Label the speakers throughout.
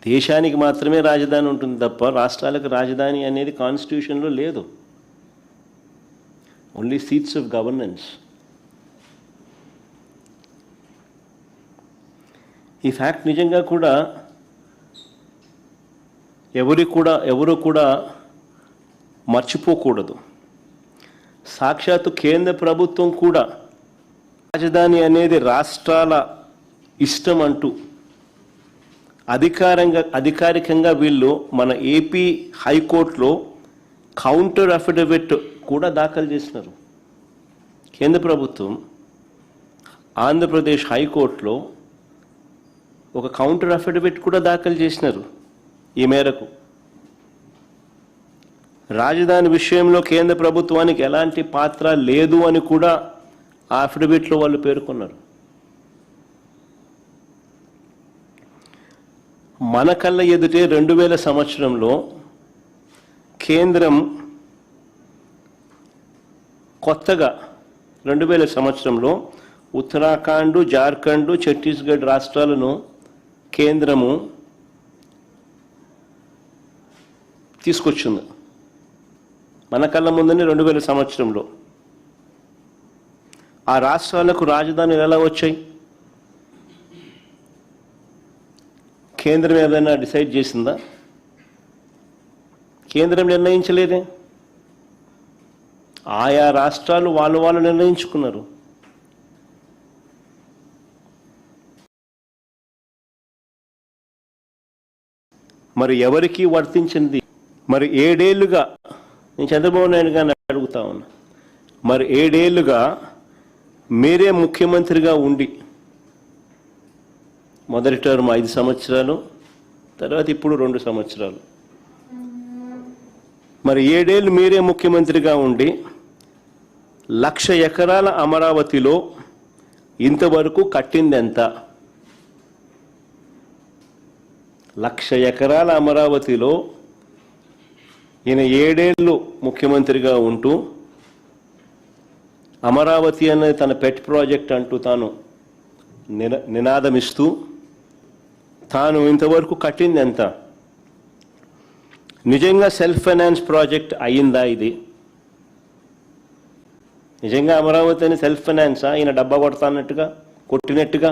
Speaker 1: దేశానికి మాత్రమే రాజధాని ఉంటుంది తప్ప రాష్ట్రాలకు రాజధాని అనేది కాన్స్టిట్యూషన్లో లేదు. Only seats of governance. ఈ ఫ్యాక్ట్ నిజంగా కూడా ఎవరు కూడా మర్చిపోకూడదు. సాక్షాత్తు కేంద్ర ప్రభుత్వం కూడా రాజధాని అనేది రాష్ట్రాల ఇష్టం అంటూ అధికారికంగా వీళ్ళు మన ఏపీ హైకోర్టులో కౌంటర్ అఫిడవిట్ కూడా దాఖలు చేసినారు. కేంద్ర ప్రభుత్వం ఆంధ్రప్రదేశ్ హైకోర్టులో ఒక కౌంటర్ అఫిడవిట్ కూడా దాఖలు చేసినారు. ఈ మేరకు రాజధాని విషయంలో కేంద్ర ప్రభుత్వానికి ఎలాంటి పాత్ర లేదు అని కూడా ఆ అఫిడవిట్లో వాళ్ళు పేర్కొన్నారు. మన కళ్ళ ఎదుటే 2000 సంవత్సరంలో కేంద్రం కొత్తగా 2000 సంవత్సరంలో ఉత్తరాఖండ్, జార్ఖండ్, ఛత్తీస్గఢ్ రాష్ట్రాలను కేంద్రము తీసుకొచ్చింది. మన కళ్ళ ముందని 2000 సంవత్సరంలో ఆ రాష్ట్రాలకు రాజధానులు ఎలా వచ్చాయి? కేంద్రం ఏదైనా డిసైడ్ చేసిందా? కేంద్రం నిర్ణయించలేదే. ఆయా రాష్ట్రాలు వాళ్ళు నిర్ణయించుకున్నారు. మరి ఎవరికి వర్తించింది? మరి 7 ఏళ్లుగా నేను చంద్రబాబు నాయుడు గారిని అడుగుతా ఉన్నా, మరి 7 ఏళ్లుగా మీరే ముఖ్యమంత్రిగా ఉండి, మొదటి టర్మ్ 5 సంవత్సరాలు, తర్వాత ఇప్పుడు 2 సంవత్సరాలు, మరి 7 ఏళ్ళు మీరే ముఖ్యమంత్రిగా ఉండి 1,00,000 ఎకరాల అమరావతిలో ఇంతవరకు కట్టింది ఎంత? 1,00,000 ఎకరాల అమరావతిలో ఈయన 7 ఏళ్ళు ముఖ్యమంత్రిగా ఉంటూ అమరావతి అనేది తన పెట్ ప్రాజెక్ట్ అంటూ తాను నినాదమిస్తూ తాను ఇంతవరకు కట్టింది ఎంత? నిజంగా సెల్ఫ్ ఫైనాన్స్ ప్రాజెక్ట్ అయ్యిందా? ఇది నిజంగా అమరావతి అని సెల్ఫ్ ఫైనాన్సా? ఈయన డబ్బా కొట్టినట్టుగా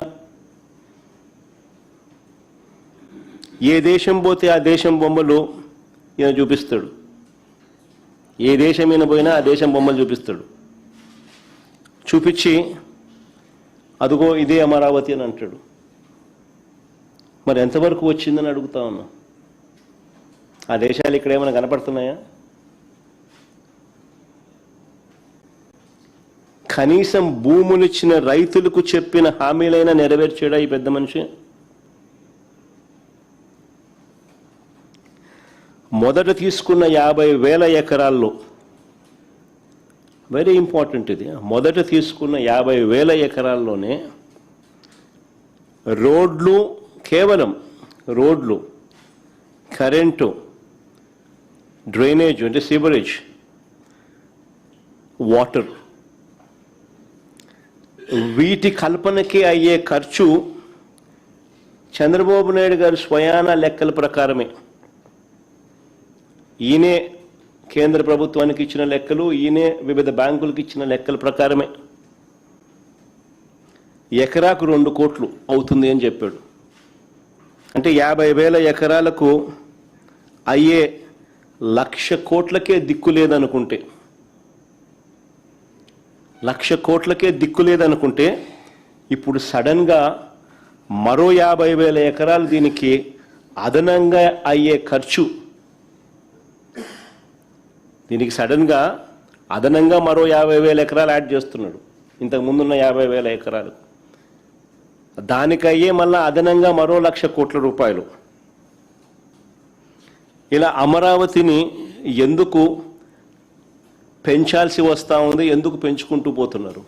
Speaker 1: ఏ దేశం పోతే ఆ దేశం బొమ్మలు ఈయన చూపిస్తాడు. ఏ దేశం ఈయన పోయినా ఆ దేశం బొమ్మలు చూపిస్తాడు. చూపించి అదిగో ఇదే అమరావతి అని అంటాడు. మరి ఎంతవరకు వచ్చిందని అడుగుతా ఉన్నా. ఆ దేశాలు ఇక్కడ ఏమైనా కనపడుతున్నాయా? కనీసం భూములు ఇచ్చిన రైతులకు చెప్పిన హామీలైనా నెరవేర్చాడా ఈ పెద్ద మనిషి? మొదట తీసుకున్న 50,000 ఎకరాల్లో, వెరీ ఇంపార్టెంట్ ఇది, మొదట తీసుకున్న 50,000 ఎకరాల్లోనే రోడ్లు, కేవలం రోడ్లు, కరెంటు, డ్రైనేజ్ అంటే సీవరేజ్, వాటర్, వీటి కల్పనకి అయ్యే ఖర్చు చంద్రబాబు నాయుడు గారు స్వయాన లెక్కల ప్రకారమే, ఈయనే కేంద్ర ప్రభుత్వానికి ఇచ్చిన లెక్కలు, ఈయనే వివిధ బ్యాంకులకు ఇచ్చిన లెక్కల ప్రకారమే ఎకరాకు 2 కోట్లు అవుతుంది అని చెప్పాడు. అంటే 50,000 ఎకరాలకు అయ్యే 1,00,000 కోట్లకే దిక్కు లేదనుకుంటే, 1,00,000 కోట్లకే దిక్కు లేదనుకుంటే ఇప్పుడు సడన్గా మరో 50,000 ఎకరాలు దీనికి అదనంగా అయ్యే ఖర్చు, దీనికి సడన్గా అదనంగా మరో 50,000 ఎకరాలు యాడ్ చేస్తున్నాడు ఇంతకు ముందున్న 50,000 ఎకరాలు. దానికయ్యే మళ్ళా అదనంగా మరో 1,00,000 కోట్ల రూపాయలు. ఇలా అమరావతిని ఎందుకు పెంచాల్సి వస్తూ ఉంది, ఎందుకు పెంచుకుంటూ పోతున్నారు?